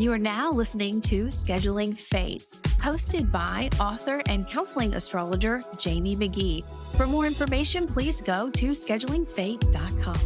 You are now listening to Scheduling Fate, hosted by author and counseling astrologer Jamie McGee. For more information, please go to schedulingfate.com.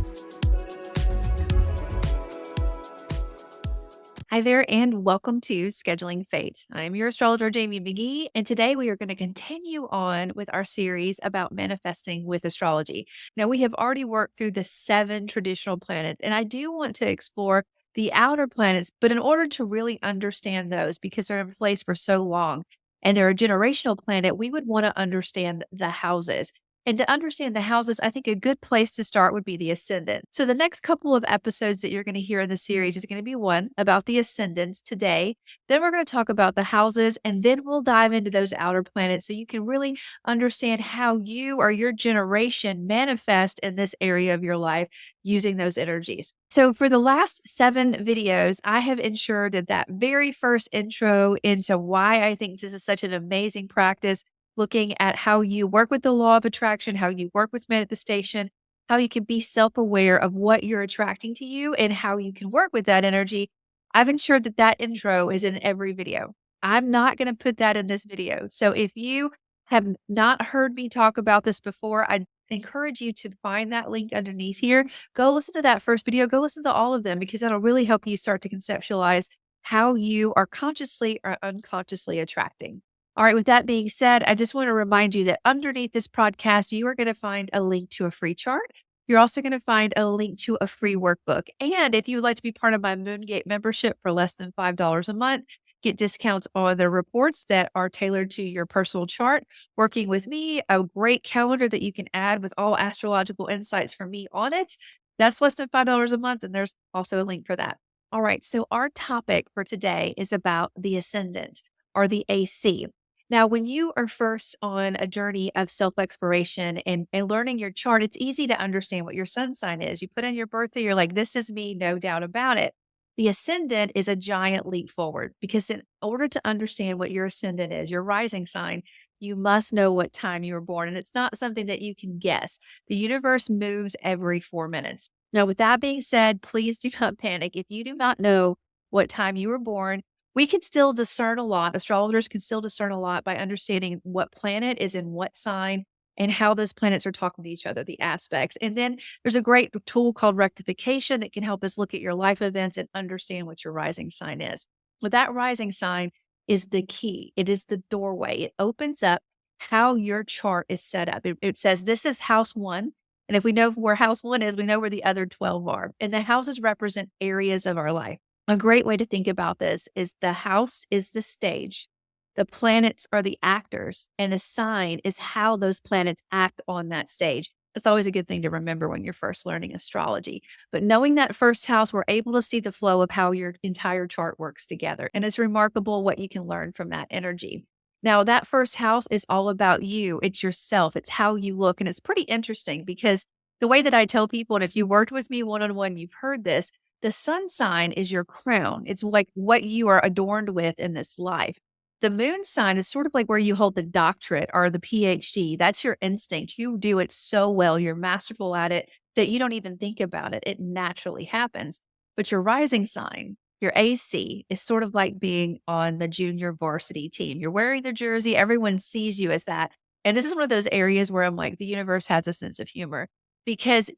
Hi there, and welcome to Scheduling Fate. I'm your astrologer, Jamie McGee, and today we are going to continue on with our series about manifesting with astrology. Now, we have already worked through the 7 traditional planets, and I do want to explore the outer planets, but in order to really understand those, because they're in place for so long and they're a generational planet, we would want to understand the houses. And to understand the houses, I think a good place to start would be the ascendant. So, the next couple of episodes that you're going to hear in the series is going to be one about the ascendants today. Then we're going to talk about the houses, and then we'll dive into those outer planets so you can really understand how you or your generation manifest in this area of your life using those energies. So, for the last 7 videos, I have ensured that very first intro into why I think this is such an amazing practice, looking at how you work with the law of attraction, how you work with manifestation, how you can be self aware of what you're attracting to you, and how you can work with that energy. I've ensured that intro is in every video. I'm not going to put that in this video. So if you have not heard me talk about this before, I encourage you to find that link underneath here. Go listen to that first video. Go listen to all of them because that'll really help you start to conceptualize how you are consciously or unconsciously attracting. All right, with that being said, I just want to remind you that underneath this podcast, you are going to find a link to a free chart. You're also going to find a link to a free workbook. And if you would like to be part of my Moongate membership for less than $5 a month, get discounts on the reports that are tailored to your personal chart, working with me, a great calendar that you can add with all astrological insights from me on it. That's less than $5 a month. And there's also a link for that. All right, so our topic for today is about the ascendant or the AC. Now, when you are first on a journey of self-exploration and learning your chart, it's easy to understand what your sun sign is. You put in your birthday, you're like, this is me, no doubt about it. The ascendant is a giant leap forward because in order to understand what your ascendant is, your rising sign, you must know what time you were born. And it's not something that you can guess. The universe moves every 4 minutes. Now, with that being said, please do not panic. If you do not know what time you were born, we can still discern a lot. Astrologers can still discern a lot by understanding what planet is in what sign and how those planets are talking to each other, the aspects. And then there's a great tool called rectification that can help us look at your life events and understand what your rising sign is. But that rising sign is the key. It is the doorway. It opens up how your chart is set up. It says this is house 1. And if we know where house 1 is, we know where the other 12 are. And the houses represent areas of our life. A great way to think about this is the house is the stage, the planets are the actors, and the sign is how those planets act on that stage. That's always a good thing to remember when you're first learning astrology. But knowing that first house, we're able to see the flow of how your entire chart works together. And it's remarkable what you can learn from that energy. Now, that first house is all about you. It's yourself. It's how you look. And it's pretty interesting because the way that I tell people, and if you worked with me one-on-one, you've heard this, the sun sign is your crown. It's like what you are adorned with in this life. The moon sign is sort of like where you hold the doctorate or the PhD. That's your instinct. You do it so well. You're masterful at it that you don't even think about it. It naturally happens. But your rising sign, your AC, is sort of like being on the junior varsity team. You're wearing the jersey. Everyone sees you as that. And this is one of those areas where I'm like, the universe has a sense of humor. Because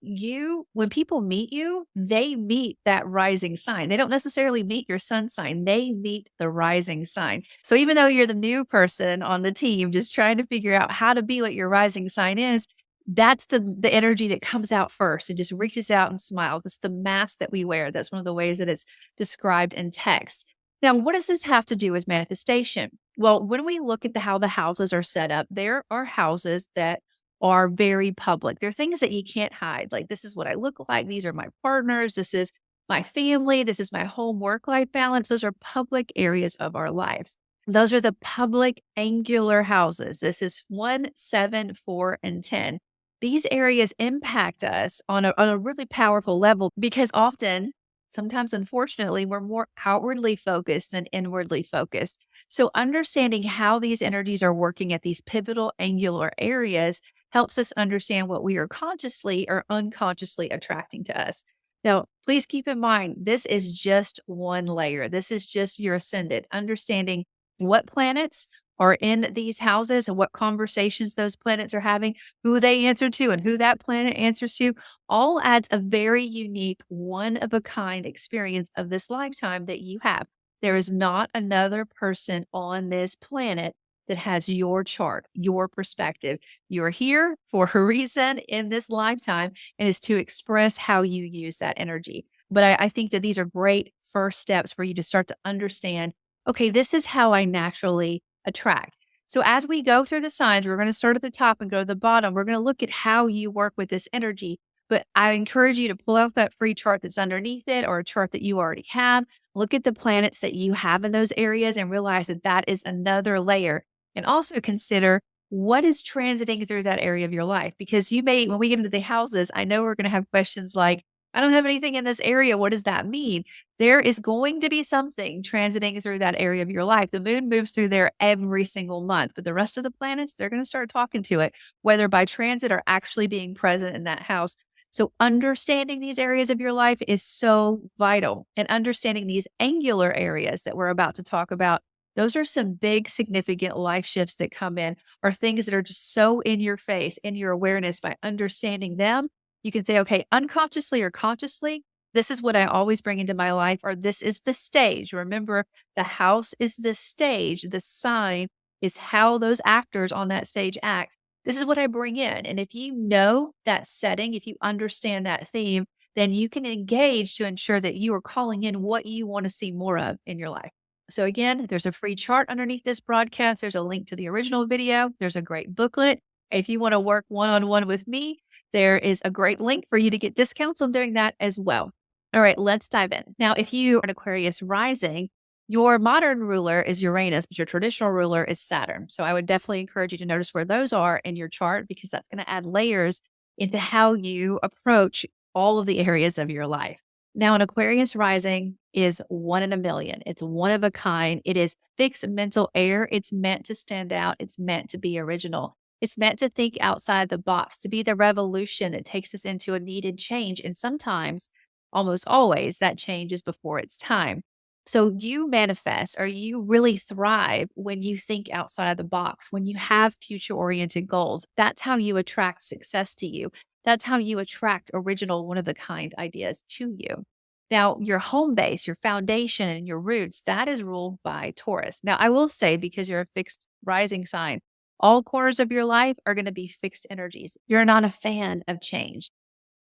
when people meet you, they meet that rising sign. They don't necessarily meet your sun sign. They meet the rising sign. So even though you're the new person on the team, just trying to figure out how to be what your rising sign is, that's the energy that comes out first and just reaches out and smiles. It's the mask that we wear. That's one of the ways that it's described in text. Now, what does this have to do with manifestation? Well, when we look at how the houses are set up, there are houses that are very public. They're things that you can't hide. Like, this is what I look like. These are my partners. This is my family. This is my home work-life balance. Those are public areas of our lives. Those are the public angular houses. This is 1, 7, 4, and 10. These areas impact us on a really powerful level because often, sometimes unfortunately, we're more outwardly focused than inwardly focused. So understanding how these energies are working at these pivotal angular areas helps us understand what we are consciously or unconsciously attracting to us. Now, please keep in mind, this is just one layer. This is just your ascendant, understanding what planets are in these houses and what conversations those planets are having, who they answer to, and who that planet answers to, all adds a very unique, one of a kind experience of this lifetime that you have. There is not another person on this planet that has your chart, your perspective. You're here for a reason in this lifetime, and is to express how you use that energy. But I think that these are great first steps for you to start to understand, okay, this is how I naturally attract. So as we go through the signs, we're going to start at the top and go to the bottom. We're going to look at how you work with this energy. But I encourage you to pull out that free chart that's underneath it or a chart that you already have. Look at the planets that you have in those areas and realize that that is another layer. And also consider what is transiting through that area of your life. Because you may, when we get into the houses, I know we're going to have questions like, I don't have anything in this area. What does that mean? There is going to be something transiting through that area of your life. The moon moves through there every single month, but the rest of the planets, they're going to start talking to it, whether by transit or actually being present in that house. So, understanding these areas of your life is so vital, and understanding these angular areas that we're about to talk about. Those are some big, significant life shifts that come in, or things that are just so in your face, in your awareness. By understanding them, you can say, okay, unconsciously or consciously, this is what I always bring into my life, or this is the stage. Remember, the house is the stage, the sign is how those actors on that stage act. This is what I bring in. And if you know that setting, if you understand that theme, then you can engage to ensure that you are calling in what you want to see more of in your life. So, again, there's a free chart underneath this broadcast. There's a link to the original video. There's a great booklet. If you want to work one on one with me, there is a great link for you to get discounts on doing that as well. All right, let's dive in. Now, if you are an Aquarius rising, your modern ruler is Uranus, but your traditional ruler is Saturn. So I would definitely encourage you to notice where those are in your chart, because that's going to add layers into how you approach all of the areas of your life. Now, an Aquarius rising is one in a million. It's one of a kind. It is fixed mental air. It's meant to stand out. It's meant to be original. It's meant to think outside the box, to be the revolution that takes us into a needed change. And sometimes, almost always, that change is before its time. So you manifest, or you really thrive when you think outside the box, when you have future oriented goals. That's how you attract success to you. That's how you attract original, one of the kind ideas to you. Now, your home base, your foundation, and your roots, that is ruled by Taurus. Now, I will say, because you're a fixed rising sign, all corners of your life are going to be fixed energies. You're not a fan of change.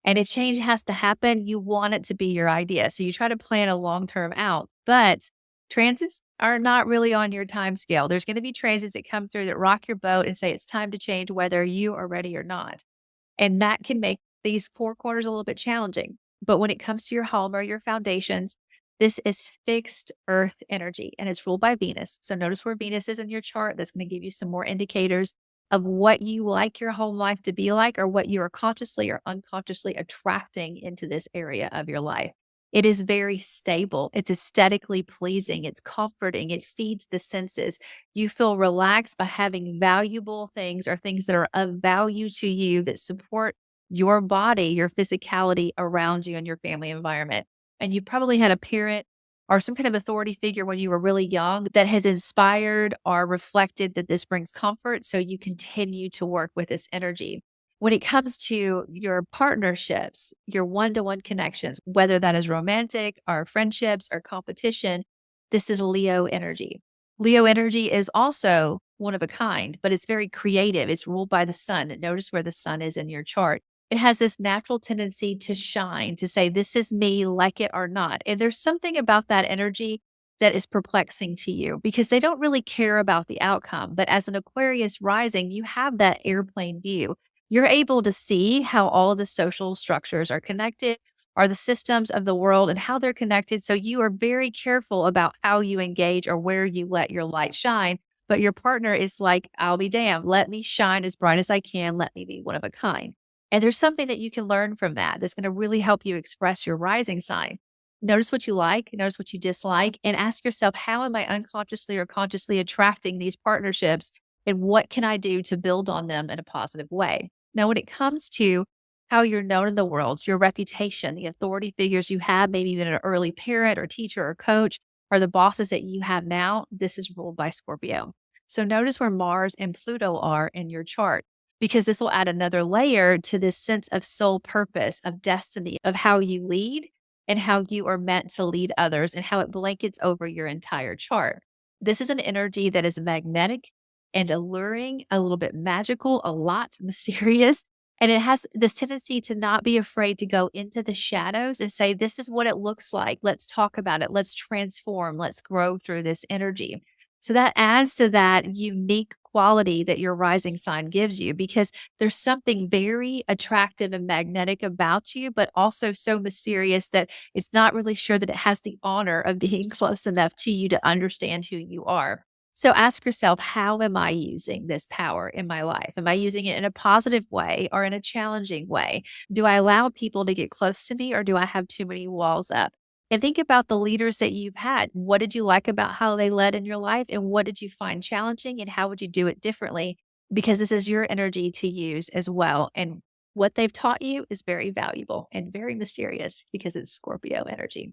And if change has to happen, you want it to be your idea. So you try to plan a long term out, but transits are not really on your time scale. There's going to be transits that come through that rock your boat and say it's time to change, whether you are ready or not. And that can make these four corners a little bit challenging. But when it comes to your home or your foundations, this is fixed earth energy, and it's ruled by Venus. So notice where Venus is in your chart. That's going to give you some more indicators of what you like your home life to be like, or what you are consciously or unconsciously attracting into this area of your life. It is very stable. It's aesthetically pleasing. It's comforting. It feeds the senses. You feel relaxed by having valuable things, or things that are of value to you, that support your body, your physicality around you and your family environment. And you probably had a parent or some kind of authority figure when you were really young that has inspired or reflected that this brings comfort. So you continue to work with this energy. When it comes to your partnerships, your one to one connections, whether that is romantic or friendships or competition, this is Leo energy. Leo energy is also one of a kind, but it's very creative. It's ruled by the sun. Notice where the sun is in your chart. It has this natural tendency to shine, to say, this is me, like it or not. And there's something about that energy that is perplexing to you, because they don't really care about the outcome. But as an Aquarius rising, you have that airplane view. You're able to see how all of the social structures are connected, are the systems of the world, and how they're connected. So you are very careful about how you engage or where you let your light shine. But your partner is like, I'll be damned. Let me shine as bright as I can. Let me be one of a kind. And there's something that you can learn from that that's going to really help you express your rising sign. Notice what you like, notice what you dislike, and ask yourself, how am I unconsciously or consciously attracting these partnerships? And what can I do to build on them in a positive way? Now, when it comes to how you're known in the world, your reputation, the authority figures you have, maybe even an early parent or teacher or coach, or the bosses that you have now. This is ruled by Scorpio. So notice where Mars and Pluto are in your chart, because this will add another layer to this sense of soul purpose, of destiny, of how you lead and how you are meant to lead others and how it blankets over your entire chart. This is an energy that is magnetic and alluring, a little bit magical, a lot mysterious. And it has this tendency to not be afraid to go into the shadows and say, this is what it looks like. Let's talk about it. Let's transform. Let's grow through this energy. So that adds to that unique quality that your rising sign gives you because there's something very attractive and magnetic about you, but also so mysterious that it's not really sure that it has the honor of being close enough to you to understand who you are. So ask yourself, how am I using this power in my life? Am I using it in a positive way or in a challenging way? Do I allow people to get close to me or do I have too many walls up? And think about the leaders that you've had. What did you like about how they led in your life? And what did you find challenging? And how would you do it differently? Because this is your energy to use as well. And what they've taught you is very valuable and very mysterious because it's Scorpio energy.